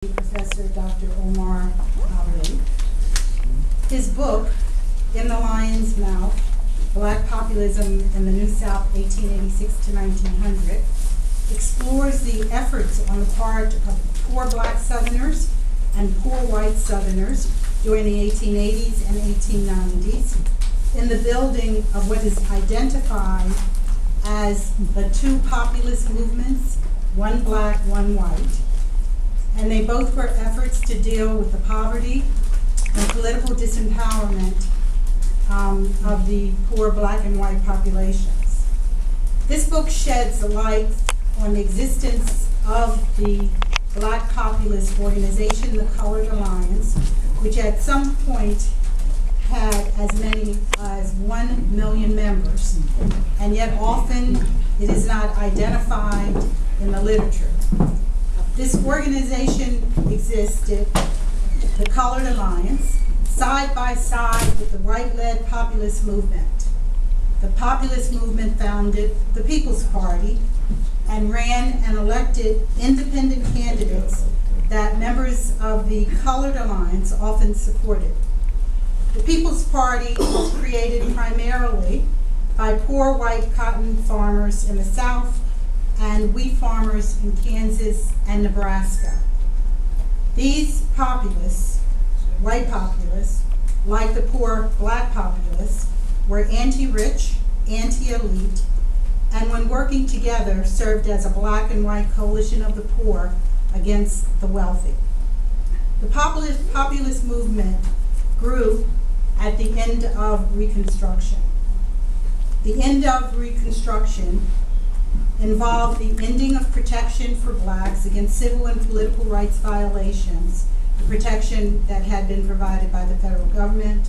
Professor Dr. Omar Ali. His book, In the Lion's Mouth, Black Populism in the New South, 1886 to 1900, explores the efforts on the part of poor black Southerners and poor white Southerners during the 1880s and 1890s in the building of what is identified as the two populist movements, one black, one white. And they both were efforts to deal with the poverty and political disempowerment of the poor black and white populations. This book sheds a light on the existence of the black populist organization, the Colored Alliance, which at some point had as many as 1 million members, and yet often it is not identified in the literature. This organization existed, the Colored Alliance, side by side with the white-led populist movement. The populist movement founded the People's Party and ran and elected independent candidates that members of the Colored Alliance often supported. The People's Party was created primarily by poor white cotton farmers in the South and wheat farmers in Kansas and Nebraska. These populists, white populists, like the poor black populists, were anti-rich, anti-elite, and when working together served as a black and white coalition of the poor against the wealthy. The populist movement grew at the end of Reconstruction. The end of Reconstruction involved the ending of protection for blacks against civil and political rights violations, the protection that had been provided by the federal government,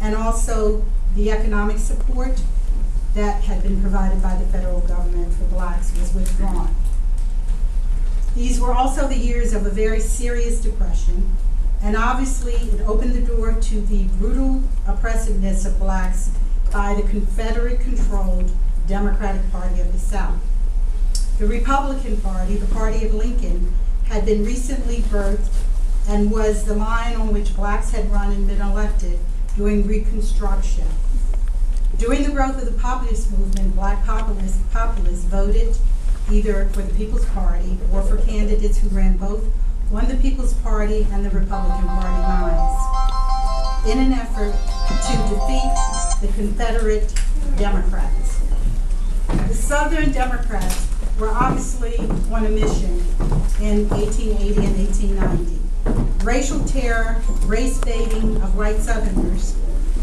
and also the economic support that had been provided by the federal government for blacks was withdrawn. These were also the years of a very serious depression, and obviously it opened the door to the brutal oppressiveness of blacks by the Confederate-controlled Democratic Party of the South. The Republican Party, the party of Lincoln, had been recently birthed and was the line on which blacks had run and been elected during Reconstruction. During the growth of the populist movement, black populists voted either for the People's Party or for candidates who ran both on the People's Party and the Republican Party lines in an effort to defeat the Confederate Democrats. The Southern Democrats were obviously on a mission in 1880 and 1890. Racial terror, race baiting of white Southerners,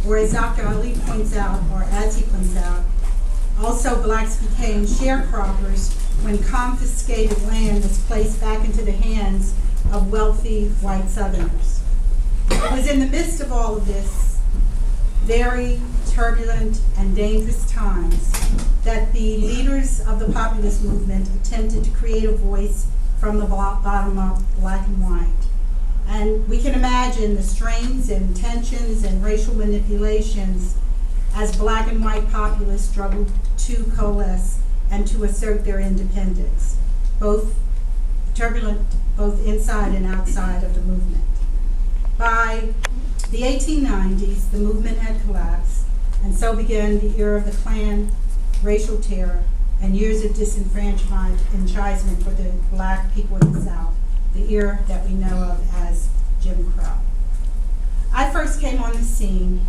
or as Dr. Ali points out, or as he points out, also blacks became sharecroppers when confiscated land was placed back into the hands of wealthy white Southerners. It was in the midst of all of this very turbulent and dangerous times that the leaders of the populist movement attempted to create a voice from the bottom up, black and white. And we can imagine the strains and tensions and racial manipulations as black and white populists struggled to coalesce and to assert their independence, both turbulent, both inside and outside of the movement. By the 1890s, the movement had collapsed, and so began the era of the Klan, racial terror, and years of disenfranchisement for the black people in the South, the era that we know of as Jim Crow. I first came on the scene